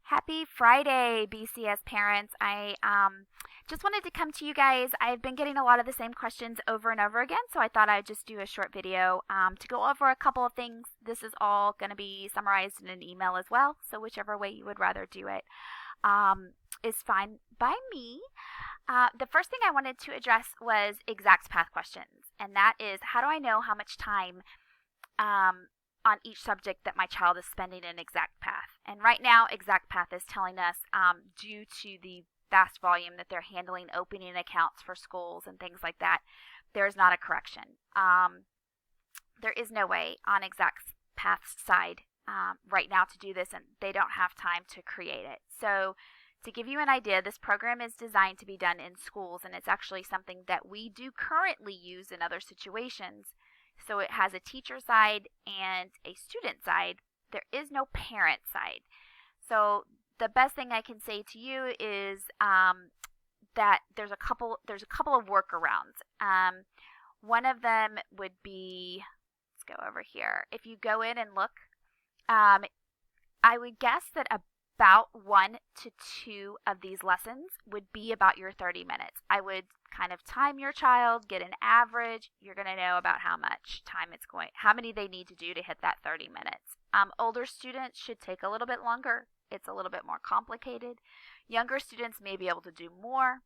Happy Friday, BCS parents. I just wanted to come to you guys. I've been getting a lot of the same questions over and over again, so I thought I'd just do a short video to go over a couple of things. This is all going to be summarized in an email as well, so whichever way you would rather do it is fine by me. The first thing I wanted to address was exact path questions, and that is, how do I know how much time on each subject that my child is spending in exact path? And right now, exact path is telling us, due to the vast volume that they're handling opening accounts for schools and things like that, there's not a correction. There is no way on exact path's side right now to do this, and they don't have time to create it. So to give you an idea, this program is designed to be done in schools, and it's actually something that we do currently use in other situations. So it has a teacher side and a student side. There is no parent side. So the best thing I can say to you is that there's a couple of workarounds. One of them would be, let's go over here. If you go in and look, I would guess that about 1 to 2 of these lessons would be about your 30 minutes. I would kind of time your child, get an average. You're going to know about how much time how many they need to do to hit that 30 minutes. Older students should take a little bit longer. It's a little bit more complicated. Younger students may be able to do more.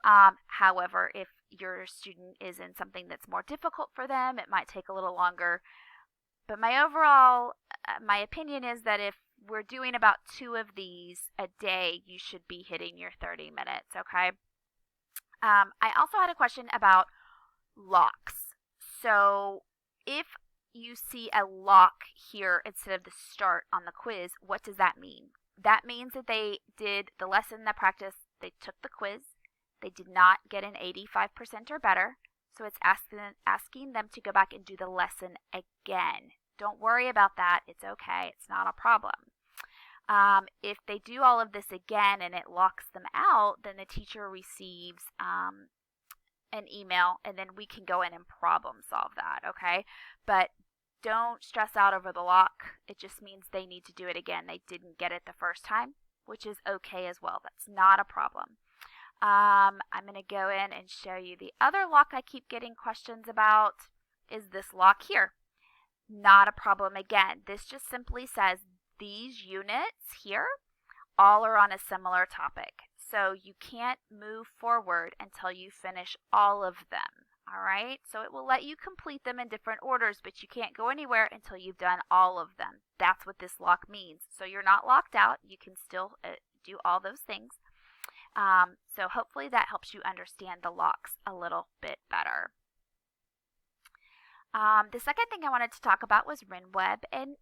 However, if your student is in something that's more difficult for them, it might take a little longer. But my opinion is that if we're doing about 2 of these a day, you should be hitting your 30 minutes, okay? I also had a question about locks. So if you see a lock here instead of the start on the quiz, what does that mean? That means that they did the lesson, the practice, they took the quiz, they did not get an 85% or better, so it's asking them to go back and do the lesson again. Don't worry about that. It's okay. It's not a problem. If they do all of this again and it locks them out, then the teacher receives an email, and then we can go in and problem solve that, okay? But don't stress out over the lock. It just means they need to do it again. They didn't get it the first time, which is okay as well. That's not a problem. I'm going to go in and show you the other lock I keep getting questions about is this lock here. Not a problem again. This just simply says these units here all are on a similar topic. So you can't move forward until you finish all of them. All right? So it will let you complete them in different orders, but you can't go anywhere until you've done all of them. That's what this lock means. So you're not locked out. You can still do all those things. So hopefully that helps you understand the locks a little bit better. The second thing I wanted to talk about was RenWeb and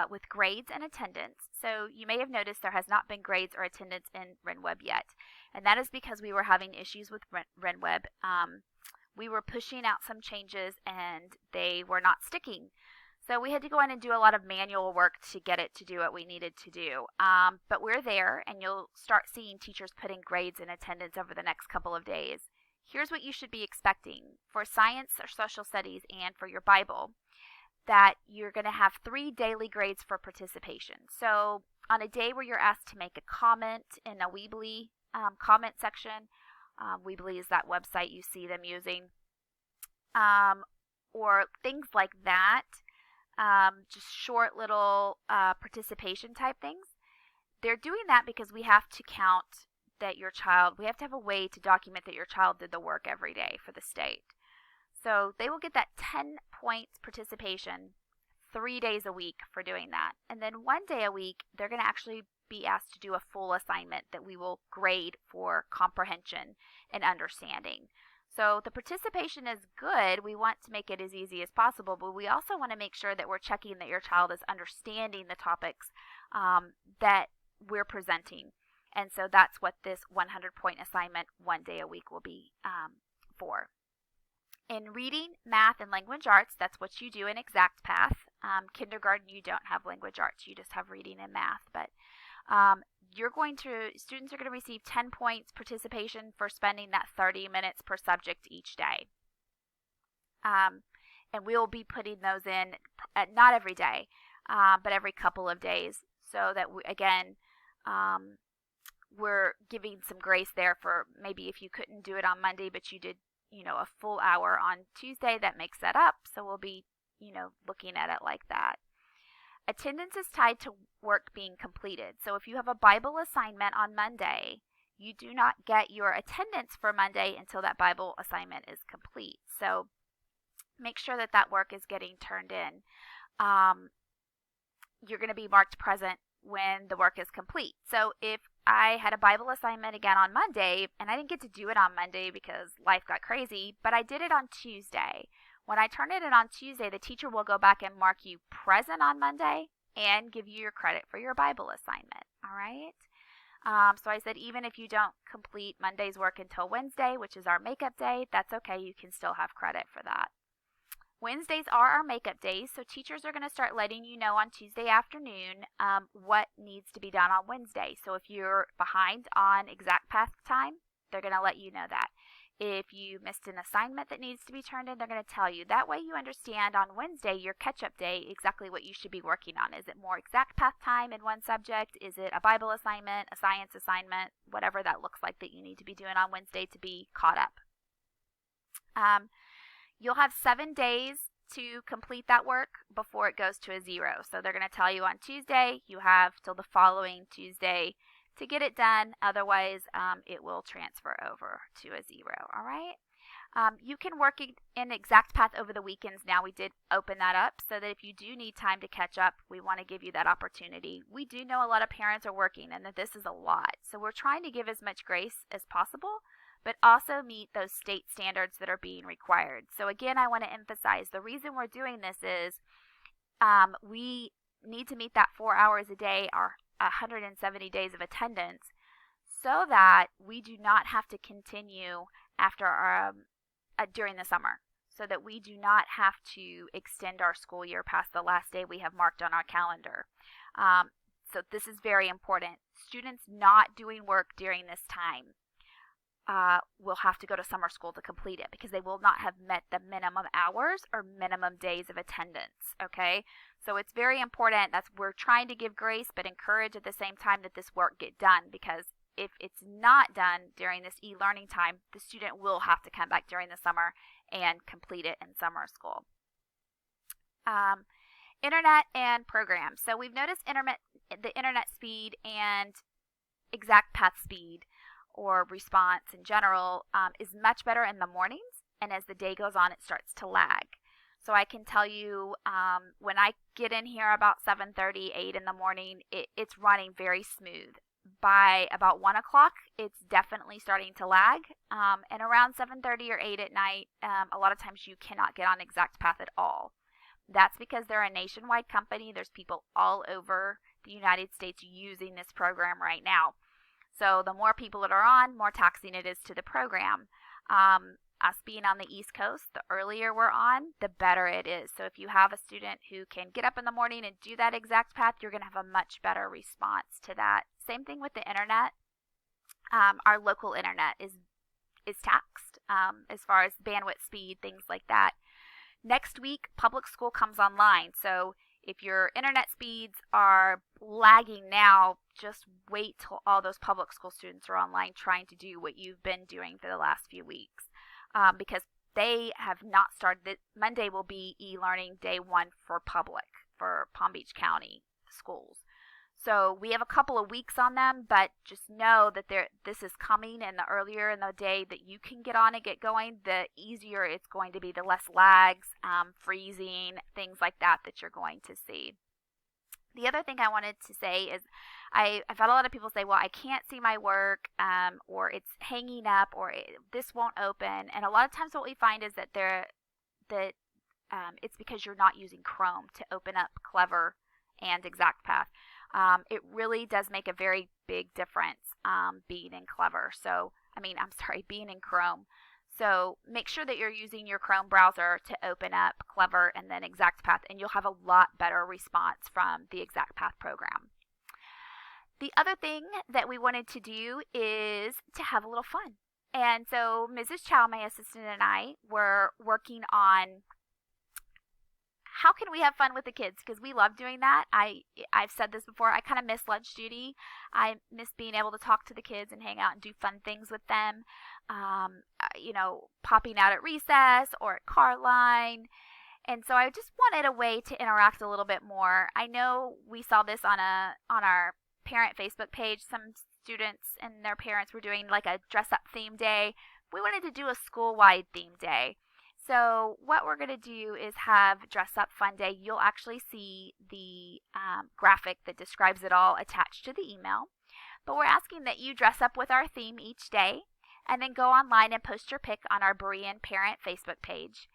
with grades and attendance. So you may have noticed there has not been grades or attendance in RenWeb yet, and that is because we were having issues with RenWeb. We were pushing out some changes and they were not sticking. So we had to go in and do a lot of manual work to get it to do what we needed to do. But we're there, and you'll start seeing teachers put in grades and attendance over the next couple of days. Here's what you should be expecting for science or social studies and for your Bible, that you're going to have 3 daily grades for participation. So on a day where you're asked to make a comment in a Weebly comment section, Weebly is that website you see them using, or things like that, just short little participation type things. They're doing that because we have to count that we have to have a way to document that your child did the work every day for the state. So they will get that 10 points participation 3 days a week for doing that. And then 1 day a week, they're going to actually be asked to do a full assignment that we will grade for comprehension and understanding. So the participation is good. We want to make it as easy as possible, but we also want to make sure that we're checking that your child is understanding the topics that we're presenting. And so that's what this 100-point assignment 1 day a week will be for. In reading, math, and language arts, that's what you do in exact path. Kindergarten, you don't have language arts. You just have reading and math. But students are going to receive 10 points participation for spending that 30 minutes per subject each day. And we'll be putting those in, not every day, but every couple of days, so that, again, we're giving some grace there for maybe if you couldn't do it on Monday, but you did, a full hour on Tuesday, that makes that up. So we'll be, looking at it like that. Attendance is tied to work being completed. So if you have a Bible assignment on Monday, you do not get your attendance for Monday until that Bible assignment is complete. So make sure that that work is getting turned in. You're going to be marked present when the work is complete. So if I had a Bible assignment again on Monday, and I didn't get to do it on Monday because life got crazy, but I did it on Tuesday. When I turn it in on Tuesday, the teacher will go back and mark you present on Monday and give you your credit for your Bible assignment. All right? So I said even if you don't complete Monday's work until Wednesday, which is our makeup day, that's okay. You can still have credit for that. Wednesdays are our makeup days, so teachers are going to start letting you know on Tuesday afternoon what needs to be done on Wednesday. So if you're behind on exact path time, they're going to let you know that. If you missed an assignment that needs to be turned in, they're going to tell you. That way you understand on Wednesday, your catch-up day, exactly what you should be working on. Is it more exact path time in one subject? Is it a Bible assignment, a science assignment, whatever that looks like that you need to be doing on Wednesday to be caught up? You'll have 7 days to complete that work before it goes to a 0. So they're going to tell you on Tuesday, you have till the following Tuesday to get it done. Otherwise, it will transfer over to a 0. All right? You can work in exact path over the weekends now. We did open that up so that if you do need time to catch up, we want to give you that opportunity. We do know a lot of parents are working and that this is a lot. So we're trying to give as much grace as possible, but also meet those state standards that are being required. So again, I want to emphasize the reason we're doing this is we need to meet that 4 hours a day, our 170 days of attendance, so that we do not have to continue after our during the summer, so that we do not have to extend our school year past the last day we have marked on our calendar. So this is very important. Students not doing work during this time will have to go to summer school to complete it because they will not have met the minimum hours or minimum days of attendance, okay? So it's very important. We're trying to give grace but encourage at the same time that this work get done, because if it's not done during this e-learning time, the student will have to come back during the summer and complete it in summer school. Internet and programs. So we've noticed the internet speed and exact path speed or response in general is much better in the mornings, and as the day goes on it starts to lag. So I can tell you when I get in here about 7:30, 8 in the morning, it's running very smooth. By about 1 o'clock, it's definitely starting to lag, and around 7:30 or 8 at night, a lot of times you cannot get on exact path at all. That's because they're a nationwide company. There's people all over the United States using this program right now. So the more people that are on, more taxing it is to the program. Us being on the East Coast, the earlier we're on, the better it is. So if you have a student who can get up in the morning and do that exact path, you're going to have a much better response to that. Same thing with the internet. Our local internet is taxed as far as bandwidth speed, things like that. Next week, public school comes online. So if your internet speeds are lagging now, just wait till all those public school students are online trying to do what you've been doing for the last few weeks, because they have not started. Monday will be e-learning day 1 for public, for Palm Beach County schools. So we have a couple of weeks on them, but just know that this is coming, and the earlier in the day that you can get on and get going, the easier it's going to be, the less lags, freezing, things like that you're going to see. The other thing I wanted to say is I've had a lot of people say, well, I can't see my work, or it's hanging up, or this won't open. And a lot of times what we find is that it's because you're not using Chrome to open up Clever and ExactPath. It really does make a very big difference being in Clever. Being in Chrome. So make sure that you're using your Chrome browser to open up Clever and then ExactPath, and you'll have a lot better response from the ExactPath program. The other thing that we wanted to do is to have a little fun. And so Mrs. Chow, my assistant, and I were working on how can we have fun with the kids? Because we love doing that. I've said this before. I kind of miss lunch duty. I miss being able to talk to the kids and hang out and do fun things with them. Popping out at recess or at car line. And so I just wanted a way to interact a little bit more. I know we saw this on our parent Facebook page. Some students and their parents were doing like a dress up theme day. We wanted to do a school-wide theme day. So what we're going to do is have Dress Up Fun Day. You'll actually see the graphic that describes it all attached to the email. But we're asking that you dress up with our theme each day and then go online and post your pic on our Berean Parent Facebook page.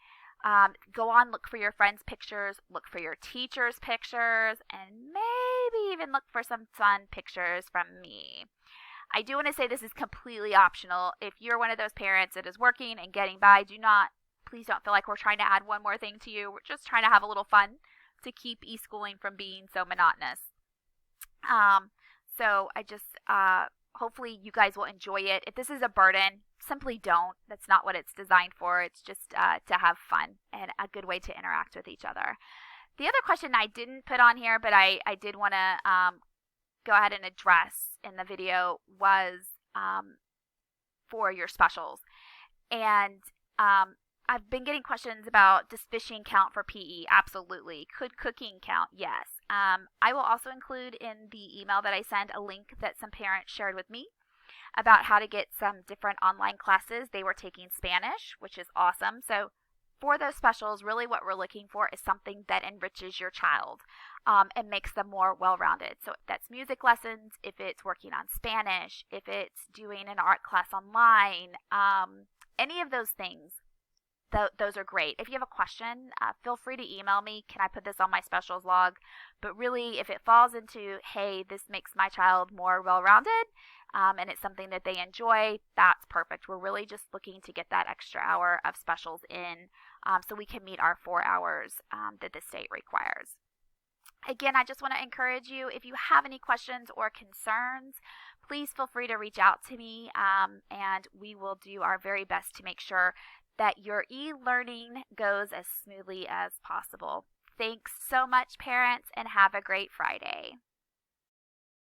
Go on, look for your friends' pictures, look for your teachers' pictures, and maybe even look for some fun pictures from me. I do want to say this is completely optional. If you're one of those parents that is working and getting by, please don't feel like we're trying to add one more thing to you. We're just trying to have a little fun to keep e-schooling from being so monotonous. So I just, hopefully you guys will enjoy it. If this is a burden, simply don't. That's not what it's designed for. It's just to have fun and a good way to interact with each other. The other question I didn't put on here, but I did want to go ahead and address in the video was for your specials. And I've been getting questions about, does fishing count for PE? Absolutely. Could cooking count? Yes. I will also include in the email that I send a link that some parents shared with me about how to get some different online classes. They were taking Spanish, which is awesome. So for those specials, really what we're looking for is something that enriches your child and makes them more well-rounded. So if that's music lessons, if it's working on Spanish, if it's doing an art class online, any of those things. Those are great. If you have a question, feel free to email me. Can I put this on my specials log? But really, if it falls into, hey, this makes my child more well-rounded, and it's something that they enjoy, that's perfect. We're really just looking to get that extra hour of specials in so we can meet our 4 hours that the state requires. Again, I just want to encourage you, if you have any questions or concerns, please feel free to reach out to me, and we will do our very best to make sure that your e-learning goes as smoothly as possible. Thanks so much, parents, and have a great Friday.